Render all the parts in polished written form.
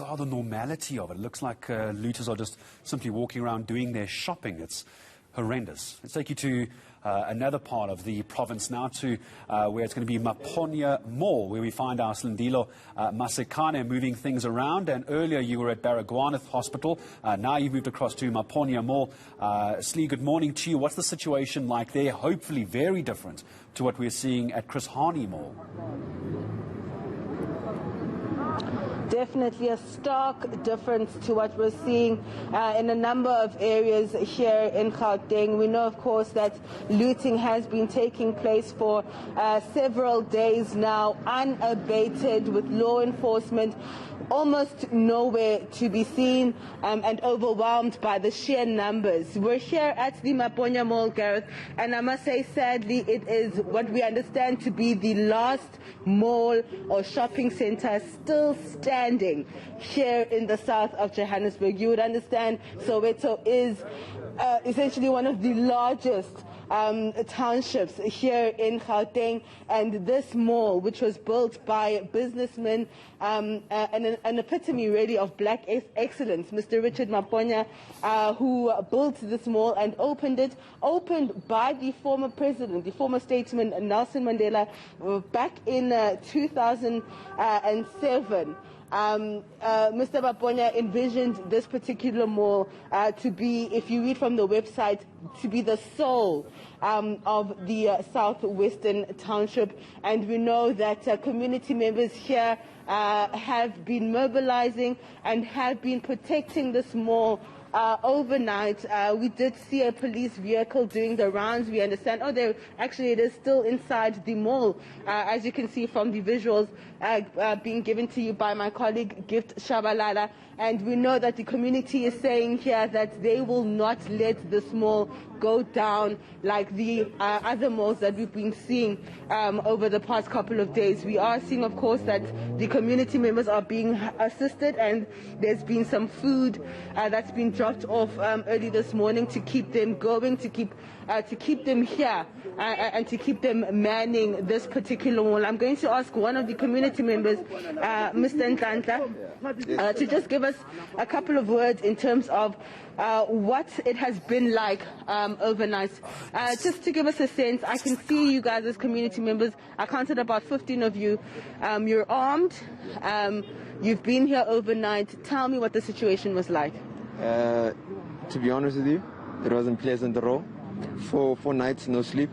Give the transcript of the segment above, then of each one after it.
God, the normality of it. It looks like looters are just simply walking around doing their shopping. It's horrendous. Let's take you to another part of the province now, to where it's going to be Maponya Mall, where we find our Slindilo Masekane moving things around. And earlier you were at Baragwanath Hospital. Now you've moved across to Maponya Mall. Slee, good morning to you. What's the situation like there? Hopefully very different to what we're seeing at Chris Hani Mall. Definitely a stark difference to what we're seeing in a number of areas here in Gauteng. We know, of course, that looting has been taking place for several days now, unabated, with law enforcement almost nowhere to be seen and overwhelmed by the sheer numbers. We're here at the Maponya Mall, Gareth, and I must say, sadly, it is what we understand to be the last mall or shopping center still standing here in the south of Johannesburg. You would understand Soweto is essentially one of the largest townships here in Gauteng, and this mall, which was built by businessmen, an epitome really of black excellence, Mr. Richard Maponya, who built this mall and opened by the former president, the former statesman Nelson Mandela, back in 2007. Mr. Maponya envisioned this particular mall to be, if you read from the website, to be the soul of the southwestern township. And we know that community members here have been mobilizing and have been protecting this mall overnight. We did see a police vehicle doing the rounds. We understand, it is still inside the mall, as you can see from the visuals being given to you by my colleague Gift Shabalala. And we know that the community is saying here that they will not let this mall go down like the other malls that we've been seeing over the past couple of days. We are seeing, of course, that the community members are being assisted, and there's been some food that's been dropped off early this morning to keep them going, to keep them here and to keep them manning this particular mall. I'm going to ask one of the community members, Mr. Ntlantla, to just give us a couple of words in terms of what it has been like overnight. Just to give us a sense, I can see you guys as community members. I counted about 15 of you. You're armed. You've been here overnight. Tell me what the situation was like. To be honest with you, it wasn't pleasant at all. 4 nights, no sleep,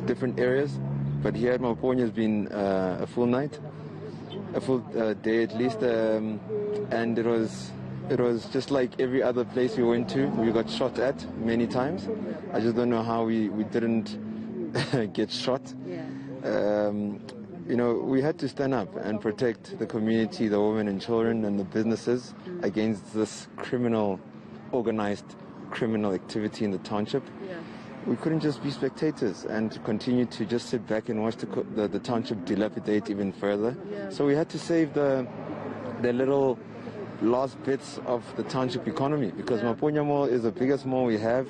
different areas. But here at Maponya has been a full night, a full day at least, and it was just like every other place we went to. We got shot at many times. I just don't know how we didn't get shot. We had to stand up and protect the community, the women and children and the businesses against this organized criminal activity in the township. We couldn't just be spectators and continue to just sit back and watch the township dilapidate even further. So we had to save the little last bits of the township economy, because Maponya Mall is the biggest mall we have,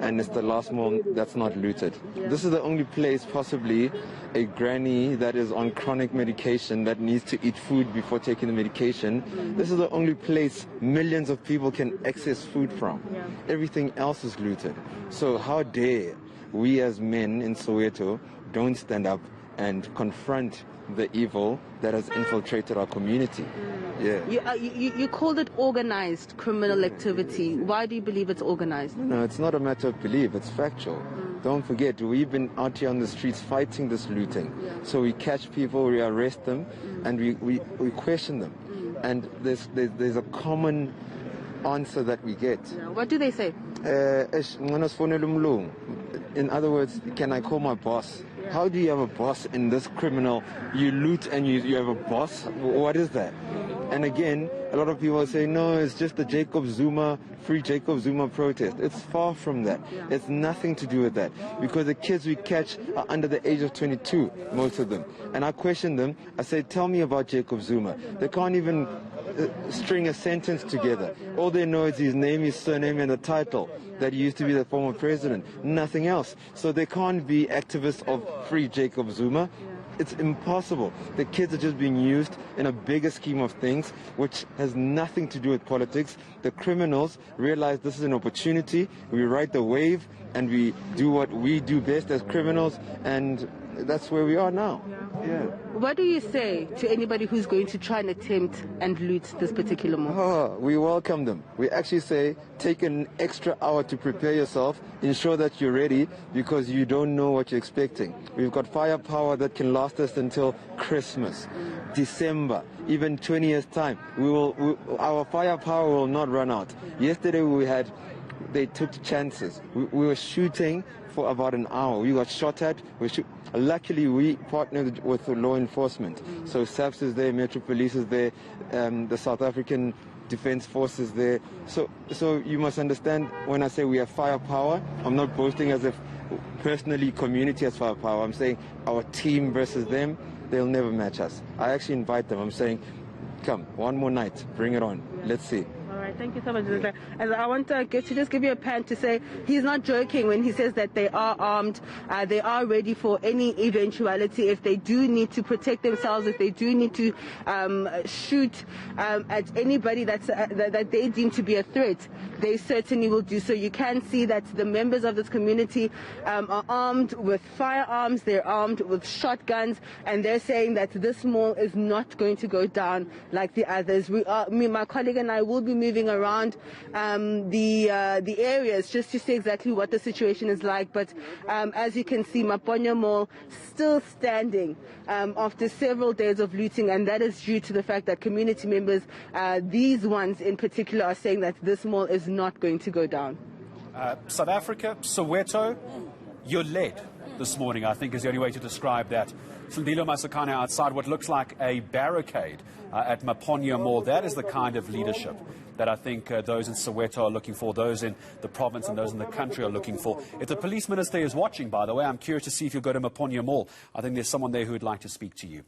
and it's the last mall that's not looted. This is the only place, possibly, a granny that is on chronic medication that needs to eat food before taking the medication. This is the only place millions of people can access food from. Everything else is looted. So how dare we as men in Soweto don't stand up and confront the evil that has infiltrated our community? You called it organized criminal activity. Why do you believe it's organized? No, it's not a matter of belief, it's factual. Don't forget, we've been out here on the streets fighting this looting. So we catch people, we arrest them, and we question them. And there's a common answer that we get. What do they say? In other words, can I call my boss? How do you have a boss in this criminal? You loot and you have a boss? What is that? And again, a lot of people say, no, it's just the Free Jacob Zuma protest. It's far from that. It's nothing to do with that. Because the kids we catch are under the age of 22, most of them. And I question them. I say, tell me about Jacob Zuma. They can't even string a sentence together. All they know is his name, his surname, and the title, that he used to be the former president. Nothing else. So they can't be activists of Free Jacob Zuma. It's impossible. The kids are just being used in a bigger scheme of things, which has nothing to do with politics. The criminals realize this is an opportunity. We ride the wave and we do what we do best as criminals, and that's where we are now. Yeah. What do you say to anybody who's going to try and attempt and loot this particular mall? Oh, we welcome them. We actually say take an extra hour to prepare yourself, ensure that you're ready, because you don't know what you're expecting. We've got firepower that can last us until Christmas, December, even 20 years' time. Our firepower will not run out. Yesterday they took chances. We were shooting for about an hour. We got shot at. Luckily, we partnered with law enforcement. So SAPS is there, Metro Police is there, the South African Defence Force is there. So you must understand, when I say we have firepower, I'm not boasting as if personally community has firepower. I'm saying our team versus them, they'll never match us. I actually invite them. I'm saying, come, one more night, bring it on. Let's see. All right, thank you so much. And I want to just give you a pen to say he's not joking when he says that they are armed. They are ready for any eventuality. If they do need to protect themselves, if they do need to shoot at anybody that they deem to be a threat, they certainly will do so. You can see that the members of this community are armed with firearms. They're armed with shotguns, and they're saying that this mall is not going to go down like the others. My colleague and I will be moving around the areas just to see exactly what the situation is like. But as you can see, Maponya Mall still standing after several days of looting, and that is due to the fact that community members, these ones in particular, are saying that this mall is not going to go down. South Africa, Soweto, you're led this morning, I think is the only way to describe that. Sindilo Masakane outside what looks like a barricade at Maponya Mall. That is the kind of leadership that I think those in Soweto are looking for, those in the province and those in the country are looking for. If the police minister is watching, by the way, I'm curious to see if you'll go to Maponya Mall. I think there's someone there who would like to speak to you.